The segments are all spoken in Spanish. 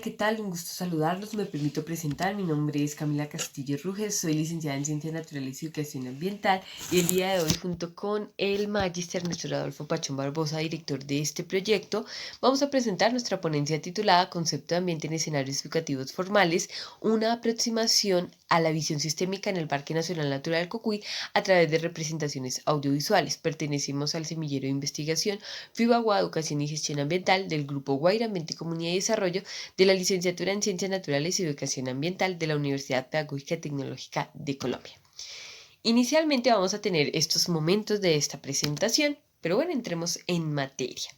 ¿Qué tal? Un gusto saludarlos. Me permito presentar. Mi nombre es Camila Castillo Ruges. Soy licenciada en Ciencias Naturales y Educación Ambiental. Y el día de hoy, junto con el magíster Néstor Adolfo Pachón Barbosa, director de este proyecto, vamos a presentar nuestra ponencia titulada Concepto de ambiente en escenarios educativos formales, una aproximación a la visión sistémica en el Parque Nacional Natural Cocuy a través de representaciones audiovisuales. Pertenecemos al semillero de investigación FIBAGUA Educación y Gestión Ambiental del Grupo Guaira Ambiente, Comunidad y Desarrollo de la licenciatura en Ciencias Naturales y Educación Ambiental de la Universidad Pedagógica y Tecnológica de Colombia. Inicialmente vamos a tener estos momentos de esta presentación, pero bueno, entremos en materia.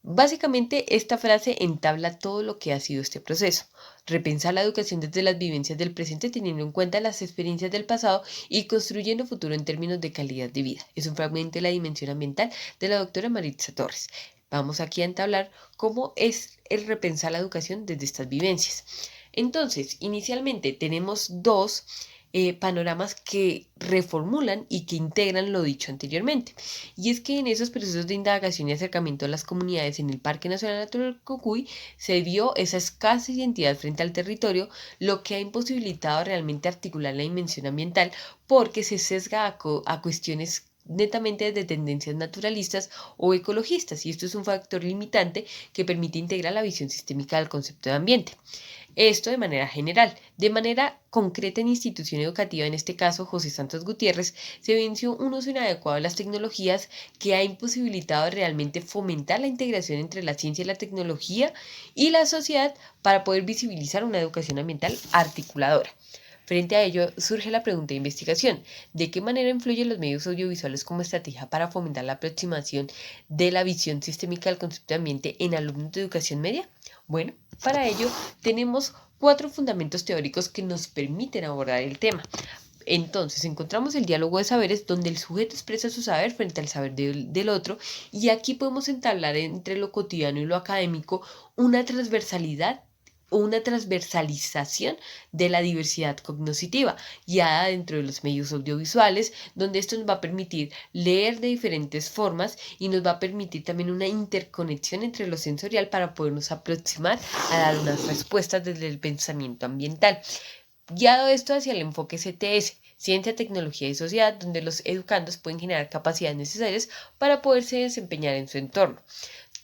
Básicamente, esta frase entabla todo lo que ha sido este proceso. Repensar la educación desde las vivencias del presente teniendo en cuenta las experiencias del pasado y construyendo futuro en términos de calidad de vida. Es un fragmento de la dimensión ambiental de la doctora Maritza Torres. Vamos aquí a entablar cómo es el repensar la educación desde estas vivencias. Entonces, inicialmente tenemos dos panoramas que reformulan y que integran lo dicho anteriormente. Y es que en esos procesos de indagación y acercamiento a las comunidades en el Parque Nacional Natural Cocuy se dio esa escasa identidad frente al territorio, lo que ha imposibilitado realmente articular la dimensión ambiental porque se sesga a cuestiones netamente de tendencias naturalistas o ecologistas, y esto es un factor limitante que permite integrar la visión sistémica del concepto de ambiente. Esto de manera general. De manera concreta en institución educativa, en este caso José Santos Gutiérrez, se evidenció un uso inadecuado de las tecnologías que ha imposibilitado realmente fomentar la integración entre la ciencia y la tecnología y la sociedad para poder visibilizar una educación ambiental articuladora. Frente a ello surge la pregunta de investigación: ¿de qué manera influyen los medios audiovisuales como estrategia para fomentar la aproximación de la visión sistémica del concepto de ambiente en alumnos de educación media? Bueno, para ello tenemos 4 fundamentos teóricos que nos permiten abordar el tema. Entonces, encontramos el diálogo de saberes donde el sujeto expresa su saber frente al saber del otro, y aquí podemos entablar entre lo cotidiano y lo académico una transversalidad o una transversalización de la diversidad cognoscitiva ya dentro de los medios audiovisuales, donde esto nos va a permitir leer de diferentes formas y nos va a permitir también una interconexión entre lo sensorial para podernos aproximar a dar unas respuestas desde el pensamiento ambiental. Guiado esto hacia el enfoque CTS, Ciencia, Tecnología y Sociedad, donde los educandos pueden generar capacidades necesarias para poderse desempeñar en su entorno.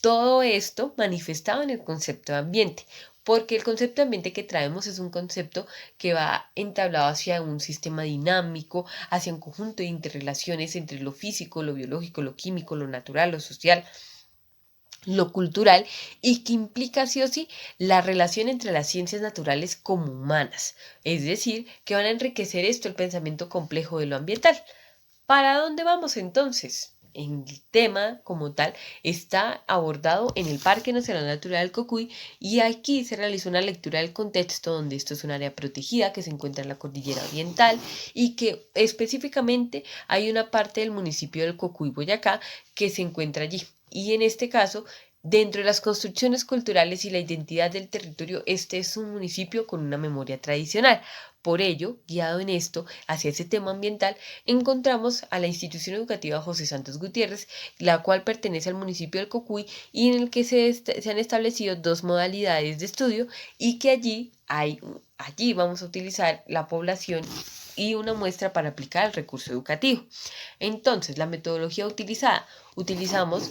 Todo esto manifestado en el concepto de ambiente, porque el concepto de ambiente que traemos es un concepto que va entablado hacia un sistema dinámico, hacia un conjunto de interrelaciones entre lo físico, lo biológico, lo químico, lo natural, lo social, lo cultural, y que implica sí o sí la relación entre las ciencias naturales como humanas, es decir, que van a enriquecer esto el pensamiento complejo de lo ambiental. ¿Para dónde vamos entonces? El tema como tal está abordado en el Parque Nacional Natural del Cocuy, y aquí se realizó una lectura del contexto donde esto es un área protegida que se encuentra en la cordillera oriental y que específicamente hay una parte del municipio del Cocuy, Boyacá, que se encuentra allí. Y en este caso, dentro de las construcciones culturales y la identidad del territorio, este es un municipio con una memoria tradicional. Por ello, guiado en esto hacia ese tema ambiental, encontramos a la institución educativa José Santos Gutiérrez, la cual pertenece al municipio del Cocuy y en el que se han establecido 2 modalidades de estudio, y que allí vamos a utilizar la población y una muestra para aplicar el recurso educativo. Entonces, la metodología utilizada: utilizamos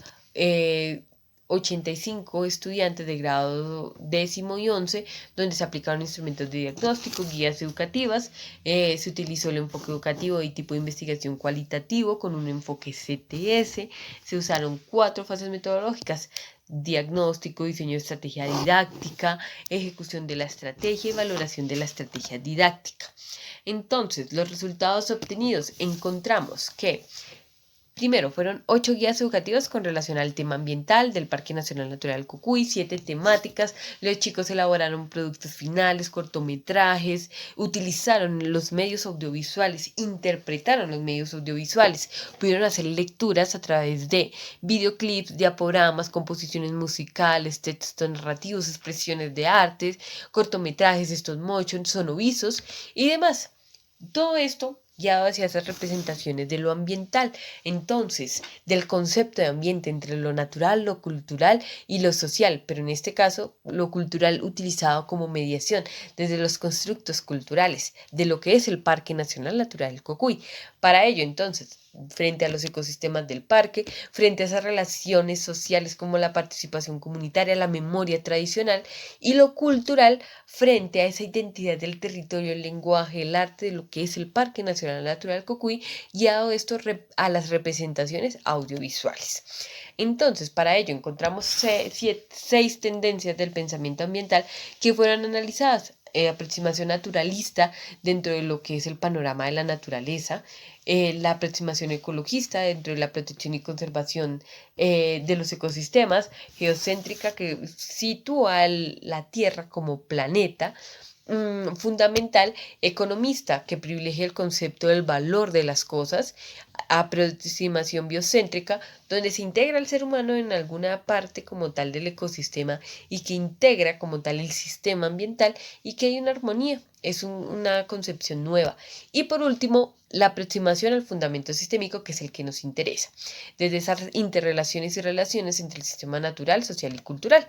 85 estudiantes de grado 10º y 11, donde se aplicaron instrumentos de diagnóstico, guías educativas, se utilizó el enfoque educativo y tipo de investigación cualitativo con un enfoque CTS, se usaron 4 fases metodológicas: diagnóstico, diseño de estrategia didáctica, ejecución de la estrategia y valoración de la estrategia didáctica. Entonces, los resultados obtenidos: encontramos que primero, fueron 8 guías educativas con relación al tema ambiental del Parque Nacional Natural Cocuy, 7 temáticas. Los chicos elaboraron productos finales, cortometrajes, utilizaron los medios audiovisuales, interpretaron los medios audiovisuales, pudieron hacer lecturas a través de videoclips, diaporamas, composiciones musicales, textos narrativos, expresiones de artes, cortometrajes, stop motion, sonovisos y demás. Todo esto guiado hacia esas representaciones de lo ambiental. Entonces, del concepto de ambiente entre lo natural, lo cultural y lo social, pero en este caso, lo cultural utilizado como mediación desde los constructos culturales de lo que es el Parque Nacional Natural del Cocuy. Para ello, entonces, frente a los ecosistemas del parque, frente a esas relaciones sociales como la participación comunitaria, la memoria tradicional y lo cultural frente a esa identidad del territorio, el lenguaje, el arte de lo que es el Parque Nacional Natural Cocuy, guiado esto a las representaciones audiovisuales. Entonces, para ello encontramos seis tendencias del pensamiento ambiental que fueron analizadas. Aproximación naturalista dentro de lo que es el panorama de la naturaleza, la aproximación ecologista dentro de la protección y conservación de los ecosistemas, geocéntrica que sitúa la Tierra como planeta, fundamental, economista que privilegia el concepto del valor de las cosas, aproximación biocéntrica, donde se integra el ser humano en alguna parte como tal del ecosistema y que integra como tal el sistema ambiental y que hay una armonía. Es una concepción nueva. Y por último, la aproximación al fundamento sistémico, que es el que nos interesa, desde esas interrelaciones y relaciones entre el sistema natural, social y cultural.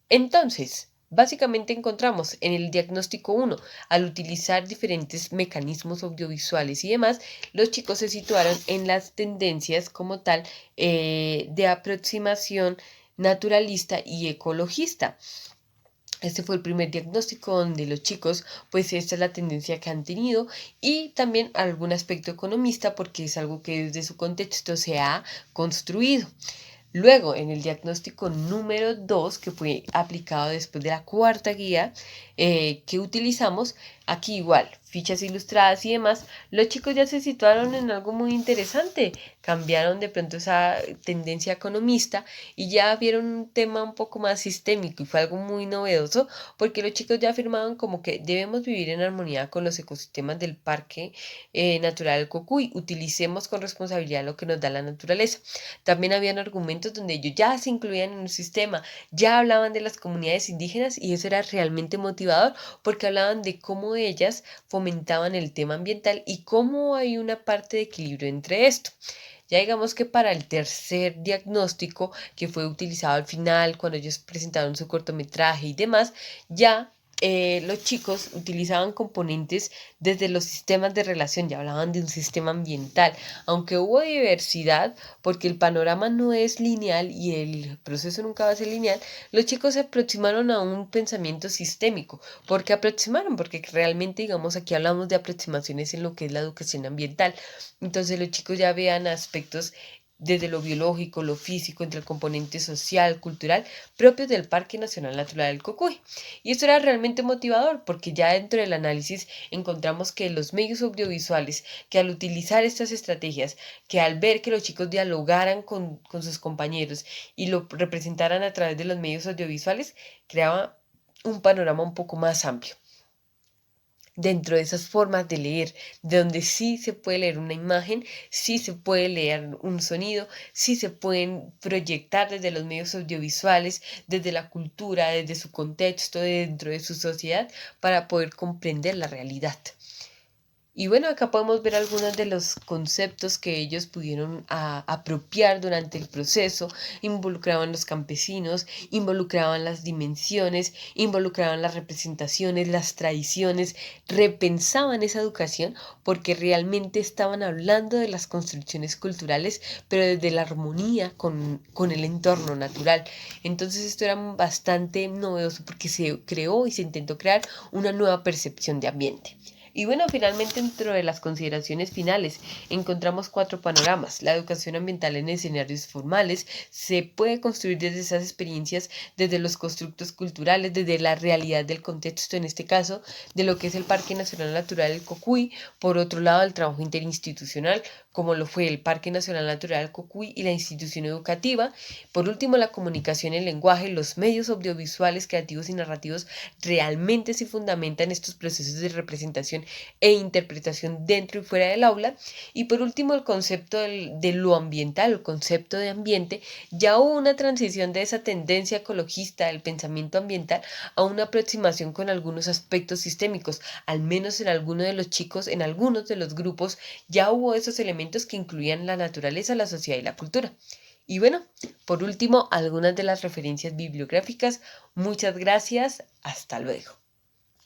Entonces, básicamente encontramos en el diagnóstico 1, al utilizar diferentes mecanismos audiovisuales y demás, los chicos se situaron en las tendencias como tal de aproximación naturalista y ecologista. Este fue el primer diagnóstico donde los chicos, pues esta es la tendencia que han tenido y también algún aspecto economista porque es algo que desde su contexto se ha construido. Luego, en el diagnóstico número 2, que fue aplicado después de la cuarta guía que utilizamos, aquí igual, fichas ilustradas y demás, los chicos ya se situaron en algo muy interesante. Cambiaron de pronto esa tendencia economista y ya vieron un tema un poco más sistémico y fue algo muy novedoso porque los chicos ya afirmaban como que debemos vivir en armonía con los ecosistemas del Parque Natural del Cocuy, utilicemos con responsabilidad lo que nos da la naturaleza. También habían argumentos donde ellos ya se incluían en un sistema, ya hablaban de las comunidades indígenas y eso era realmente motivador porque hablaban de cómo ellas fomentaban el tema ambiental y cómo hay una parte de equilibrio entre esto. Ya digamos que para el tercer diagnóstico que fue utilizado al final, cuando ellos presentaron su cortometraje y demás, ya los chicos utilizaban componentes desde los sistemas de relación, ya hablaban de un sistema ambiental, aunque hubo diversidad, porque el panorama no es lineal y el proceso nunca va a ser lineal, los chicos se aproximaron a un pensamiento sistémico. ¿Por qué aproximaron? Porque realmente, digamos, aquí hablamos de aproximaciones en lo que es la educación ambiental. Entonces los chicos ya vean aspectos desde lo biológico, lo físico, entre el componente social, cultural, propios del Parque Nacional Natural del Cocuy. Y esto era realmente motivador porque ya dentro del análisis encontramos que los medios audiovisuales, que al utilizar estas estrategias, que al ver que los chicos dialogaran con sus compañeros y lo representaran a través de los medios audiovisuales, creaba un panorama un poco más amplio dentro de esas formas de leer, de donde sí se puede leer una imagen, sí se puede leer un sonido, sí se pueden proyectar desde los medios audiovisuales, desde la cultura, desde su contexto, dentro de su sociedad, para poder comprender la realidad. Y bueno, acá podemos ver algunos de los conceptos que ellos pudieron apropiar durante el proceso. Involucraban los campesinos, involucraban las dimensiones, involucraban las representaciones, las tradiciones, repensaban esa educación porque realmente estaban hablando de las construcciones culturales, pero desde la armonía con el entorno natural. Entonces esto era bastante novedoso porque se creó y se intentó crear una nueva percepción de ambiente. Y bueno, finalmente dentro de las consideraciones finales encontramos 4 panoramas. La educación ambiental en escenarios formales se puede construir desde esas experiencias, desde los constructos culturales, desde la realidad del contexto, en este caso, de lo que es el Parque Nacional Natural del Cocuy. Por otro lado, el trabajo interinstitucional como lo fue el Parque Nacional Natural Cocuy y la institución educativa. Por último, la comunicación, el lenguaje, los medios audiovisuales, creativos y narrativos realmente se fundamentan en estos procesos de representación e interpretación dentro y fuera del aula. Y por último, el concepto de lo ambiental, el concepto de ambiente. Ya hubo una transición de esa tendencia ecologista del pensamiento ambiental a una aproximación con algunos aspectos sistémicos, al menos en algunos de los chicos, en algunos de los grupos, ya hubo esos elementos que incluían la naturaleza, la sociedad y la cultura. Y bueno, por último, algunas de las referencias bibliográficas. Muchas gracias. Hasta luego.